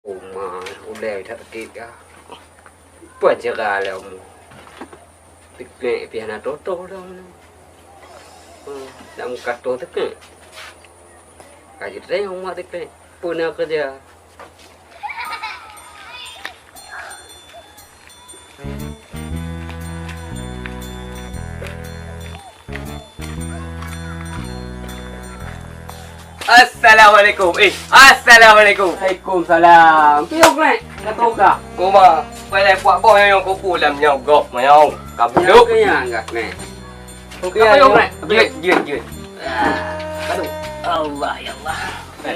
Uma udah tak kita. Buat jaga lah mu. Tikne piana toto dah mu. Dah muka to tikne. Kaji teh rumah tikne. Puna kerja. Assalamualaikum. Assalamualaikum. Waalaikumsalam. Piok ni. Kata ka. Cô mà quay lại quả bò nhau cô phụ làm nhau gọt mà nhau cầm Piok nước ni angkat ni. cái piok này duyệt Aduh. Allah ya Allah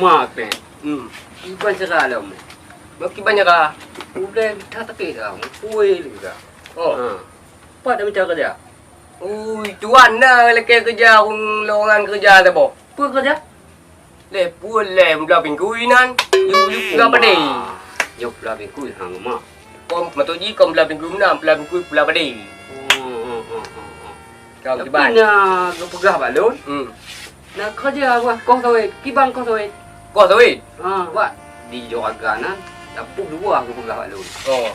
Mak ni. Iban jaga lah mu. makin banyak ah Udah tak kita. Kuih juga. oh Apa dah macam kerja? ui cuan lah lelaki kerja lowongan kerja tu boh Apa kerja? pun belah pingguinan you belah padi Yuk belah kuih hang mak. con mà tôi với con belah pinggu enam belah pinggu belah padi còn Tapi di ban nak pegah balon. Nak kerja apa? Kau tahu kibang kau tahu. có thôi Buat di Joragan dapur dua aku pegah balon. oh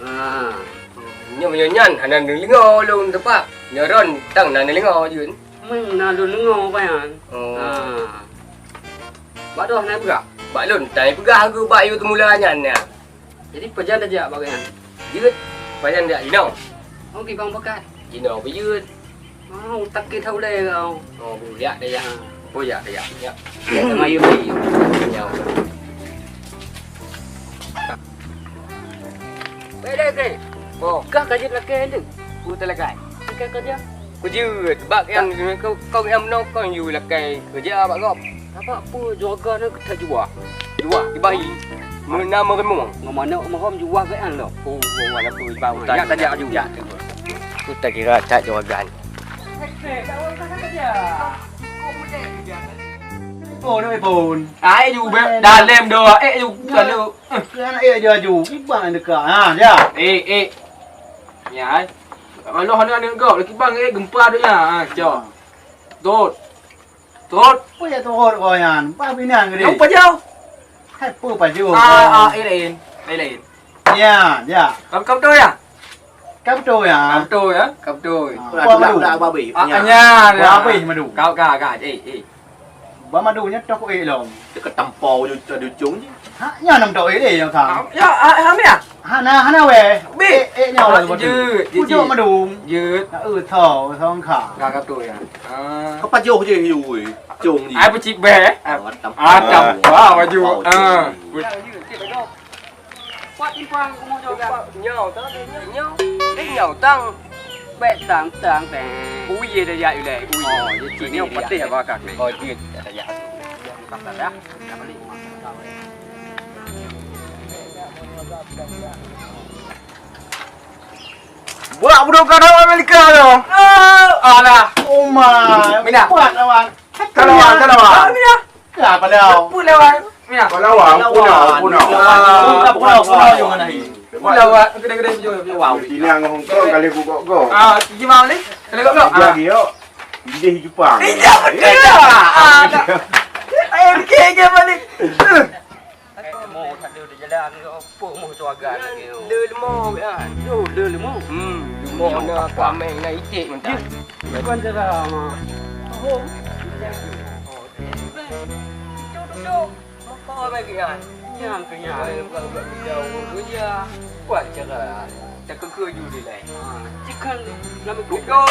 Ha. nhưng mà nhớ nhăn hẳn là đừng lingo luôn các bạn nhớ ron tăng là lingo dưới Meng na lu lengo bayan. oh Buat dah nak pegah. Bak lun, tanya pegah aku bak you temula nyan ya. Jadi pejan aja bagian.ยืดbayan dia you know. Oh kibang bekat. You know ไปยืด Mau tak kita boleh kau. oh bu ya dia ya. Oh ya ya. Ya. Ya sama you ni. Nhau. Beda ke? Oh, Kah kerja lelaki tu. ku talagai. Lelaki kerja. Kuยืดbak yang kau em no kau you là cái kerja bak gop. Apa Joragan nak kita jual. Jual dibahi. Menam remung. Ngomong nak mahom jual ke an lo. Oh, mana tu bau Ya kerja juga. Ku tak kira tak jawaban. Ồ, nó bị bồn. Ai you dah lem dah. You dah lu. Cái này giờ dù cái bạn được cả à, chứ à? Ya. Kalau hendak nak kau lagi bang gempa tu ya. Jom. Tot. Tot. Bây giờ tôi hốt gọi nhàn, ba mươi ngàn cái đi. Yang pajau. Hay bữa phải chịu. Lain. Lain. Dạ, dạ. Kamu tu ya? Cắp trôi à? Kamu tu ya? Kamu tu. Qua mà đủ. Anya. Qua bì mà đủ. Kau ka. Ba mà đủ nhất cho cô ấy lòng. Tức là tầm pò cho được chúng chứ. Hả, nhà nằm trội ấy để làm sao? Ya, hami ya? Hả nào về? Bi. Ê nhau là mà đủ. Dư. Cú chỗ mà đủ. Dư. Thở, không khả. Kamu tu ya. Có bắt vô chứ rồi. Chuồng gì? Ai pun be. Tầm Tầm. Wah, baju. Buat impang aku mau jual. Nhau tao nhau. Cái nhau tăng. Bet tang tang tang. Ui gì đây ya you le. Ui. Oh, jadi ni pati ya bakak ni. Oh, dia tak ya. Bakak dah. Dah balik. Buat budak kau Amerika tu. Alah. Ô mà. Mina. Quạt đâu anh? Kalau Mina. Cả vào đâu? Pun lawan. Mina. Kalau awak puno. Puno dùng cái này. Pun lawan. Gede-gede jo. Wow. Sini ang Hong Kong kali buka go. Gimana ni? Kalau kau. Lagi yo. Ide Jepang. Ayam keke balik. Mau tak ada di jalan ke apa mau Joragan lagi. Đưa lemo kan. Yo, le lemo. Lemo na pameng na itik mentah. Bukan cara mah. Kau bagi kan. Yang kenyang. Bukan jauh kerja. Buat cara. Tak kerja you di lain. Chicken lama tu. Go.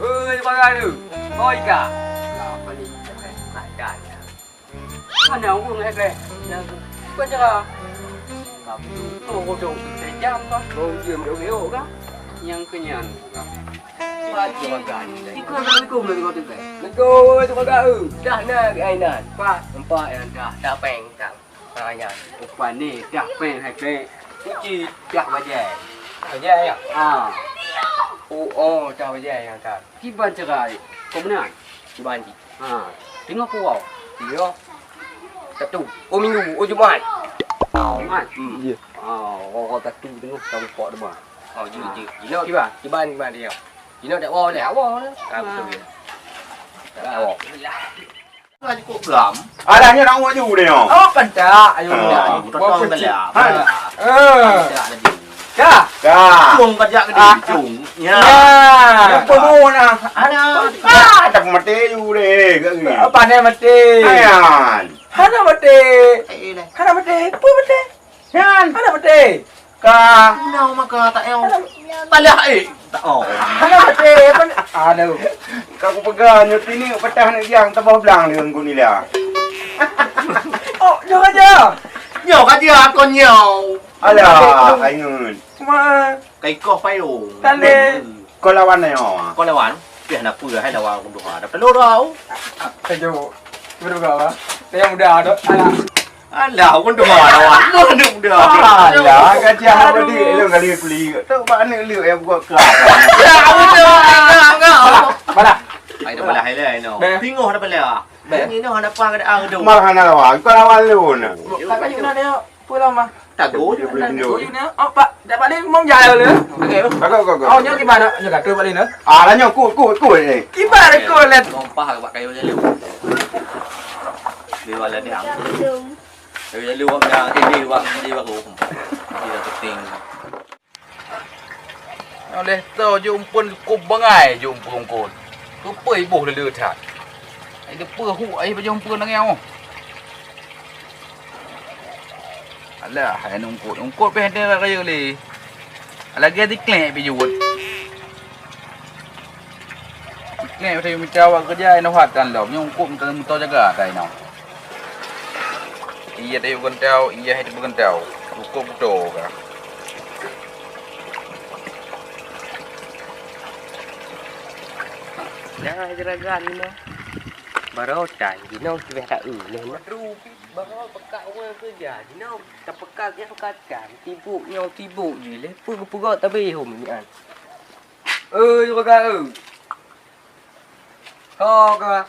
Oi, bagai tu. Oi ka. Lah balik. Ada. Mana aku ngek le. Yang bukan cara. Kamu tu tu sejam kan. Kau diam dulu yo ka. Yang kenyang. Buat Joragan. Assalamualaikum lagi kau tu. Go tu bagai. Dah na cái ai nan. Nampak yang dah peng dah. Tanya. Upah ni dah pen hak le. Uci Dah bajet. aja ya. Oh, dah aja yang kan. Kiban cara. Kau benar? Bandi. Tengok kau. Dia. Satu. Oh minggu, oh Jumaat. Mat. Ya. Orang satu tengok tampok dia mah. Oh, je. Jino kiban, kiban dia. Jino dak bawa dah. Awak dah. Betul. Tak bawa. Lagi kok geram. Alahnya nak buat ju dia. Oh, pendak ayo Ah, pendak. Kau tahu beli apa? Kah? Dah. Cung kerja ke cung. Ya. Ya. Apa mau nak? Ada. Tak mati ju deh. Apa ni mati? Ayan. Hana mati. Eh dah. Hana mati. Apa mati? Yan. Hana mati. Ka. Nau maka tak eo. Palah tak oh. Hana mati. Aduh. Kau pegang nyut ini petah nak yang tabah belang dia ku ni lah. Oh, jangan aja. Nhiều cái gì à con nhiều. Alah, ayun. Cuma Cái co phay đồ. Tale. Kau lawan ni oh. Con là bán. Tiền là vừa hay là vào cũng được hả? Đập lô đâu. Ayo. Berapa? Yang muda ada. Alah. Alah con được hả đâu à? Luôn được được. Alah, kacau apa dia lu kali kuli. Tu mana lu yang buat kelak. Mana? Ai đâu phải là hay là nó. Bè. Phi ngô nó phải là. Bè nghĩ nó nó qua cái ăn đồ. Mal hana lawan. Kau lawan lu na. Tak kayu nak dia. Pulang mah. Tạc gỗ. Dia boleh tunjuk. Kayu ni. Oh, Pak, dapat ni mong dài rồi nữa. Okey. Kau. Oh, nhớ gimana? Jaga tu balik nữa. Ah, lah nyok ku ni. Gimana kau lihat? Con pa các bạn cây với lưu. Lưu là đi ăn. Rồi lưu không ra đi vào gỗ. Đi là thực tình. Oleh tau jumpa ku bangai jumpa kongkon. Tu pei boh le tat. Ai de pe hu ai ba jumpa nang eo. Alah, hai ungkot pe hande kaya le. Lagi di klek pe jut. Klek tadi minta awak kerja no hatan lau. Nyong ungkot minta jaga tai no. Iya tadi bukan tau, iya hai bukan tau. Ungkot betul ka. Dah jeragan ni no. Baru tai di no kita tak ni no. Baru pekak orang kerja di no. Tak pekak dia pekatkan. Tibuk je le. Pegak tapi hom ni an. Jeragan. Kau ka.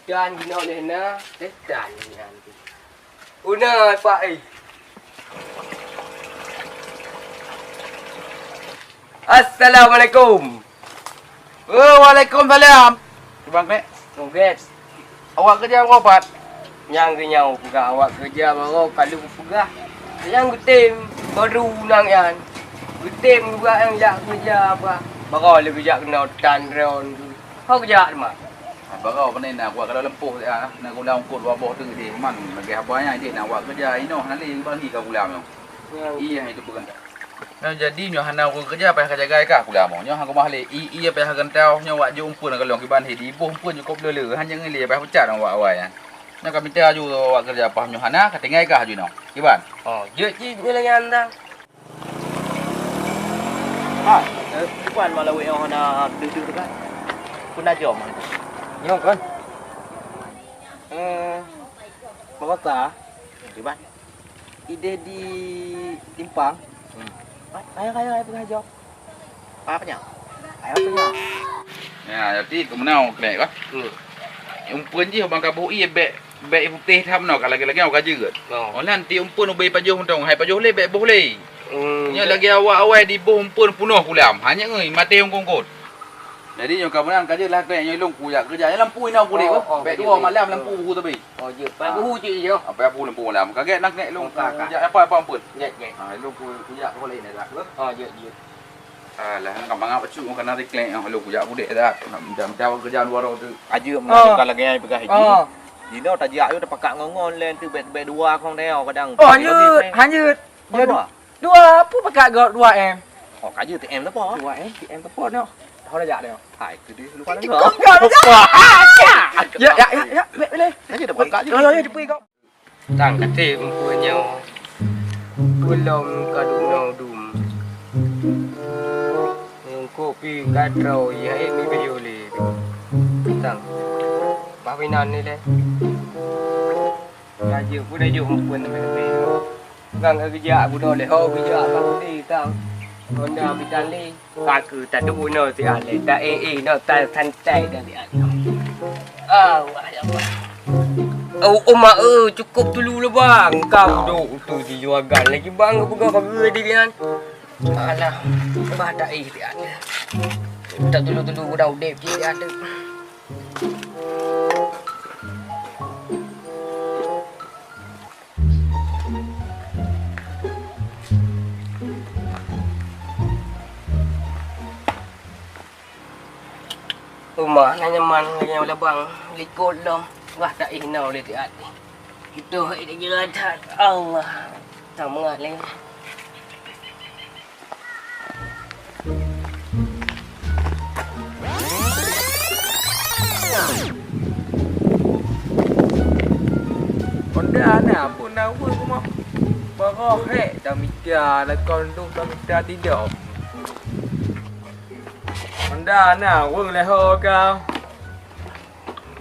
Jangan di no ni na. Tetan ni an. Una pak Assalamualaikum. Waalaikumsalam. Bang Nek, Congrats. awak kerja apa, Pat? Yang kenyau pegah awak kerja baru kalau pegah. Yang gutim baru nang yan. Gutim juga yang jak kerja apa. Baru le kerja kena tan ron tu. Kau kerja di mana? Bagau panen nak awak kalau lempuh dia nak gula ungkut wabah tu dia man bagi abang dia nak awak kerja ino nanti bagi kau gula mo. Iya itu bukan. Nah jadi nyo hana aku kerja payah jaga ka gula mo. Nyo aku mahli iya payah gantau nyo awak jumpa nak long kiban di boh pun cukup lele hanya ngeli payah pecat awak awak ya. Nyo kami minta aju awak kerja pah nyo hana katingai ka aju no. Kiban. Oh, je ni lah yang dah. À, quan mà là quỷ họ là từ cái. Kun đã jom. Yo kan. Bawa ka? Di ban. Ide di Timpang. Ayo pergi job. Apa nhỉ? Ayo pergi. Ya jadi kemenau klek ka. Umpun je bang kabu iya bek putih tham no kalau lagi awak kerja. Oh nanti umpun ubai pajuh undang hai pajuh le bek boleh. Nya lagi awak di boh umpun punuh kulam. Hanya ngai mati ongkongkot. Jadi yang kamu kerja lah klek yang long kuya kerja lampu ina ku dek. Bek dua malam lampu ku tapi. Oh je, pai ku je je. Apa lampu malam. Kaget nak nek long kerja apa umpun. Je. Ha long kuya boleh ni dah. Oh je. Alah hang kampang apa cu kena klek long kuya ku dek dah. Jam jauh kerja luar tu. Aja mà kalau nghe pegang haji. Di nó ta dạo nó pakak ngon lên từ bè dua không đeo kadang. Oh hanyut. Ya dua. Dua, apa pakai god dua em? Họ cả dư thì em nó bỏ. Dua em, thì em telepon no. Thôi là dạ đều. Phải cứ đi lu paling Kau gỡ. Ya, boleh. Nó chỉ được pakak chứ. Rồi, cepat kau. Tang kate punya. Pulang kadung nang dum. Kopi gatrau ya ini bayuli. Tang. Pawinan ni le. Gaji aku dah jumpa pun Ngang kerja aku dah le. Oh kerja aku ni tang. Honda bitali. Kaku tak ada no ti ale. Tak no tak santai dah ni ale. Wah ya Allah. Oh mak cukup dulu lah bang. Kau duduk tu di juagan lagi bang. Aku kau di kan. Alah. Bah tak ti ale. Tak dulu udah udep je ada. Rumah na nyaman dengan labang likod dong. Wah tak inau le ti ati. Itu dia jerat Allah. Sama le. Konda na pun dah wer ku mah. Barah dah mikir lah kondu dah mikir tidak. Konda na wer le ho kau.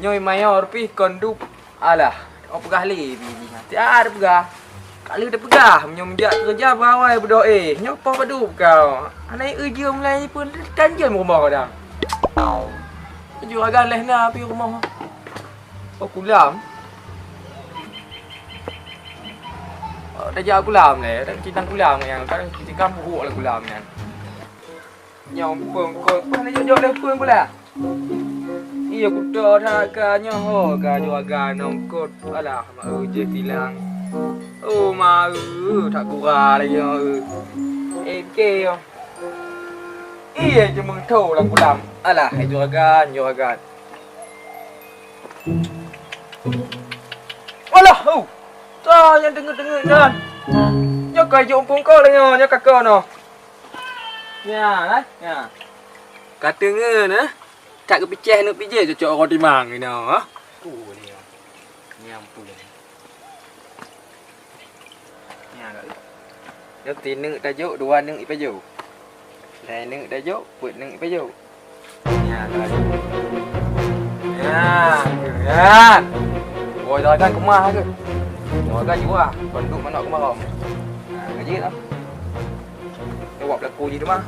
Nyoi mayor pi kondu alah. Oh pegah le bini. Tiada pegah. Kali dah pegah menyom dia kerja bawai berdoa. Nyopo padu kau. Anai uji mulai pun kanjen rumah kau dah. Juragan leh na pi rumah. Oh kulam. Dah jauh kulam le, dah cintang kulam yang kan kita buruk lah kulam kan. Nyom pun kau mana jauh dah pun pula. Iya kuda tak kanya ho ka juragan nongkot alah mau je tilang. Oh mau tak kurang lagi ke yo. Iya je mengtau lah kulam. Alah juragan. Alah tak yang dengar kan. Nhớ coi dụng pun kau lah nhớ kakak no. Ya lah, ya. Kata ngah tak kepicah nak pijak cocok orang timang ni no. Tu dia. Nyampu dia. Ya tak. Nếu tí nữ ta dụ, đua nữ phải dụ. Đây nữ ta dụ, quỵt nữ phải dụ. Ya rồi. Ya. Rồi rồi kan cũng mah ke. Rồi kan juga. Kon duk mana cũng mau. Nah, ngaji tak. Jawab laku je tu mah.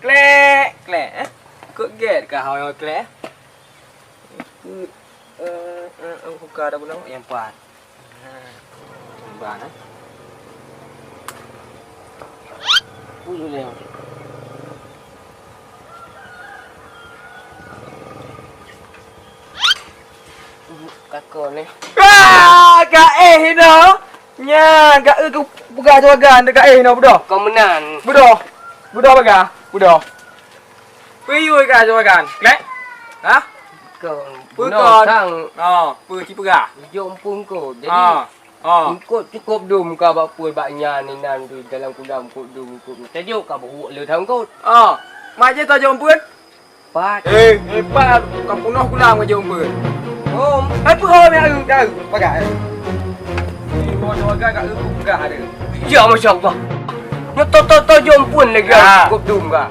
Klek. Kok get ka hau klek? Buka dah guna yang 4. Ban ah. Ulu leh. Kakak ni. Kak no. Nya, kak tu buka juragan dekat no budak. Kau menan. Budak baga. Budak. Pergi kat juragan. Klek. Ha? Kau Pun no sang. Pergi perga. Jom pun kau. Jadi cukup dum kau bak puai bak nya ni nan tu dalam kudam kau dum kau. Tajuk kau buat le thang kau. Mai je tao jom pun. Pat. Pat kau punah kulang ke jom pun. Om. Apa hal ni dah baga. Ni mau juragan kat perga ada. Ya masya-Allah. Nyo to jom pun lagi cukup dum kau.